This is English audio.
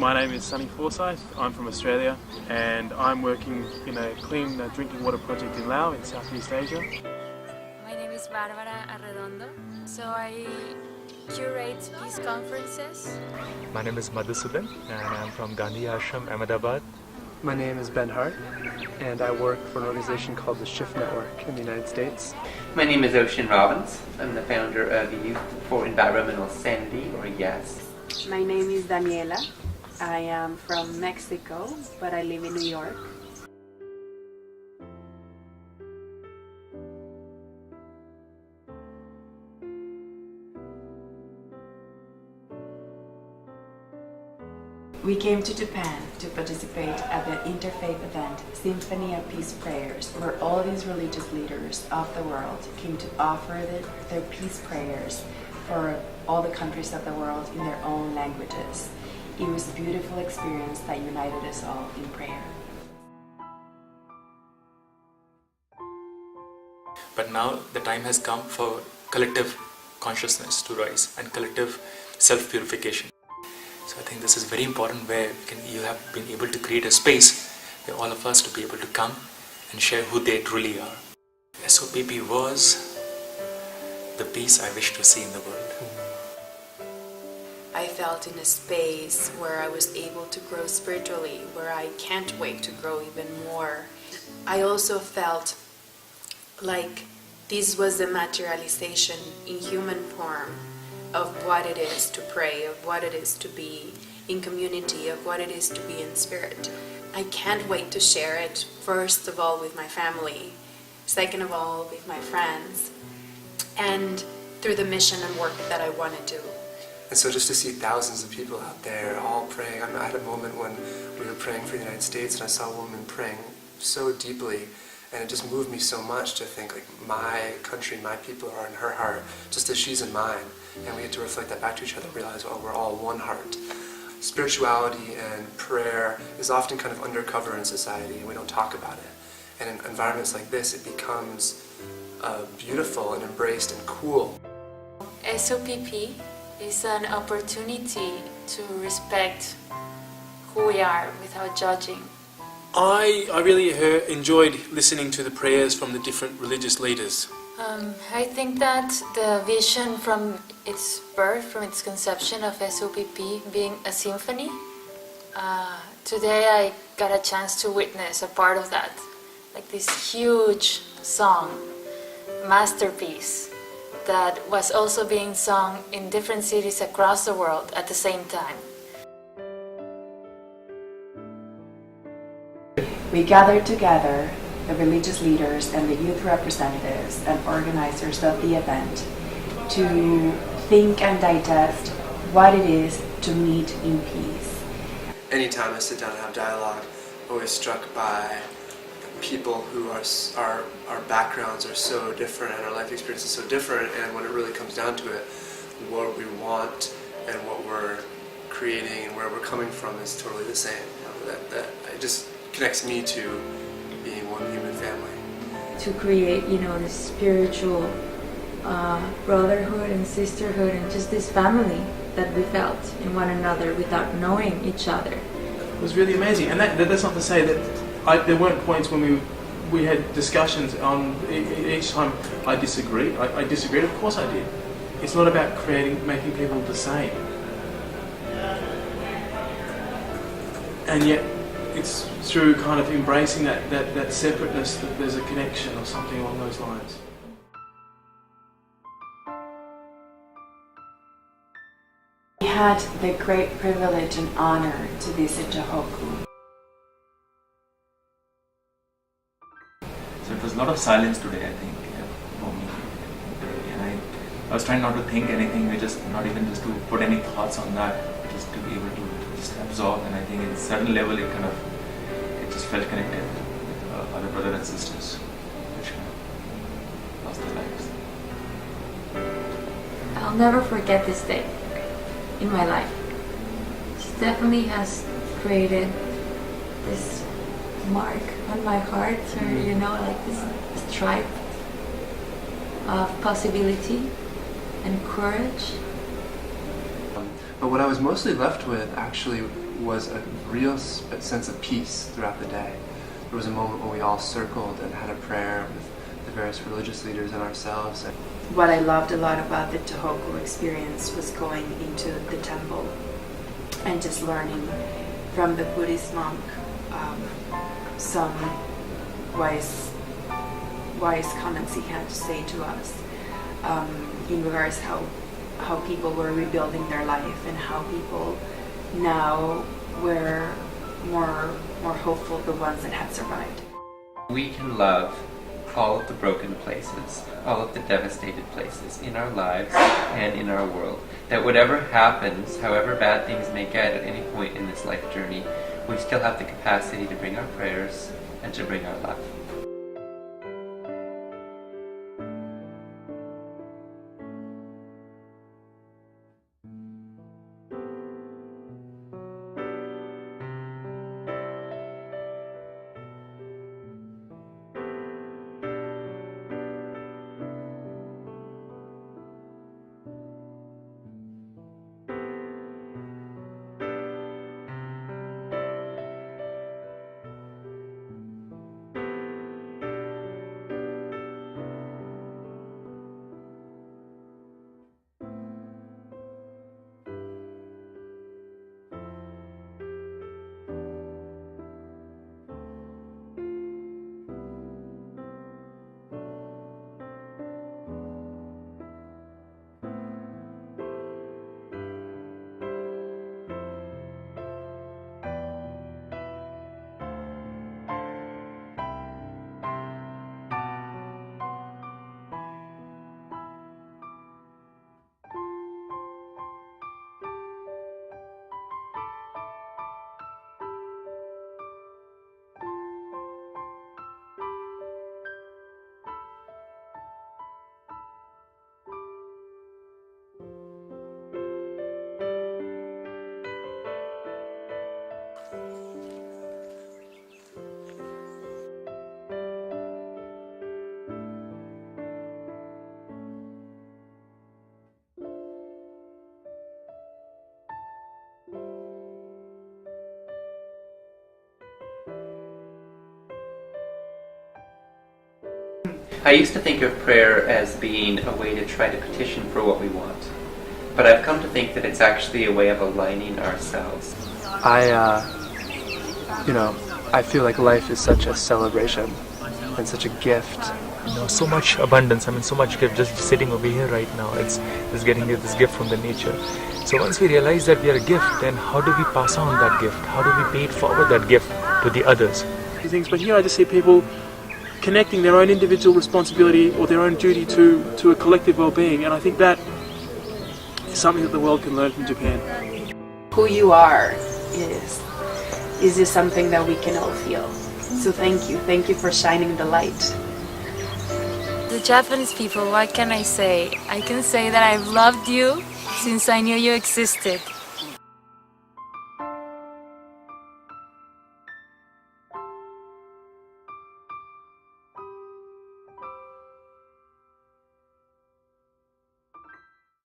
My name is Sunny Forsyth. I'm from Australia and I'm working in a clean drinking water project in Laos in Southeast Asia. My name is Barbara Arredondo. So I curate peace conferences. My name is Madhusudan and I'm from Gandhi Ashram, Ahmedabad. My name is Ben Hart and I work for an organization called the Shift Network in the United States. My name is Ocean Robbins. I'm the founder of the Youth for Environmental Sanity, or YES. My name is Daniela. I am from Mexico, but I live in New York. We came to Japan to participate at the interfaith event Symphony of Peace Prayers, where all these religious leaders of the world came to offer their peace prayers for all the countries of the world in their own languages. It was a beautiful experience that united us all in prayer. But now the time has come for collective consciousness to rise and collective self-purification. So I think this is very important, where you have been able to create a space where all of us to be able to come and share who they truly are. SOPP was the peace I wish to see in the world. I felt in a space where I was able to grow spiritually, where I can't wait to grow even more. I also felt like this was a materialization in human form of what it is to pray, of what it is to be in community, of what it is to be in spirit. I can't wait to share it, first of all with my family, second of all with my friends, and through the mission and work that I want to do. And so just to see thousands of people out there all praying, I had a moment when we were praying for the United States and I saw a woman praying so deeply, and it just moved me so much to think like my country, my people are in her heart, just as she's in mine. And we get to reflect that back to each other and realize, oh, we're all one heart. Spirituality and prayer is often kind of undercover in society and we don't talk about it. And in environments like this, it becomes beautiful and embraced and cool. SOPP is an opportunity to respect who we are without judging. I really enjoyed listening to the prayers from the different religious leaders. I think that the vision from its birth, from its conception of SOPP being a symphony, today I got a chance to witness a part of that. Like this huge song, masterpiece, that was also being sung in different cities across the world at the same time. We gathered together, the religious leaders and the youth representatives and organizers of the event, to think and digest what it is to meet in peace. Anytime I sit down and have dialogue, I'm always struck by people who our backgrounds are so different and our life experience is so different, and when it really comes down to it, what we want and what we're creating and where we're coming from is totally the same. That it just connects me to being one human family. To create, this spiritual brotherhood and sisterhood and just this family that we felt in one another without knowing each other. It was really amazing, and that's not to say that there weren't points when we had discussions on each time I disagreed. I disagreed, of course I did. It's not about making people the same. And yet it's through kind of embracing that separateness that there's a connection or something along those lines. We had the great privilege and honor to visit Tohoku. So it was a lot of silence today, I think, for me. And I was trying not to think anything, not even just to put any thoughts on that, just to be able to just absorb. And I think at a certain level it just felt connected with other brothers and sisters which lost their lives. I'll never forget this day in my life. It definitely has created this mark on my heart, or like this stripe of possibility and courage. But what I was mostly left with actually was a real sense of peace throughout the day. There was a moment when we all circled and had a prayer with the various religious leaders and ourselves. What I loved a lot about the Tohoku experience was going into the temple and just learning from the Buddhist monk some wise comments he had to say to us in regards how people were rebuilding their life and how people now were more hopeful, the ones that had survived. We can love all of the broken places, all of the devastated places in our lives and in our world. That whatever happens, however bad things may get at any point in this life journey, we still have the capacity to bring our prayers and to bring our love. I used to think of prayer as being a way to try to petition for what we want. But I've come to think that it's actually a way of aligning ourselves. I feel like life is such a celebration and such a gift. You know, so much abundance, so much gift just sitting over here right now. It's getting this gift from the nature. So once we realize that we are a gift, then how do we pass on that gift? How do we pay it forward that gift to the others? Things, but here I just see people connecting their own individual responsibility or their own duty to a collective well-being, and I think that is something that the world can learn from Japan. Who you are is just something that we can all feel. So thank you for shining the light. The Japanese people, what can I say? I can say that I've loved you since I knew you existed.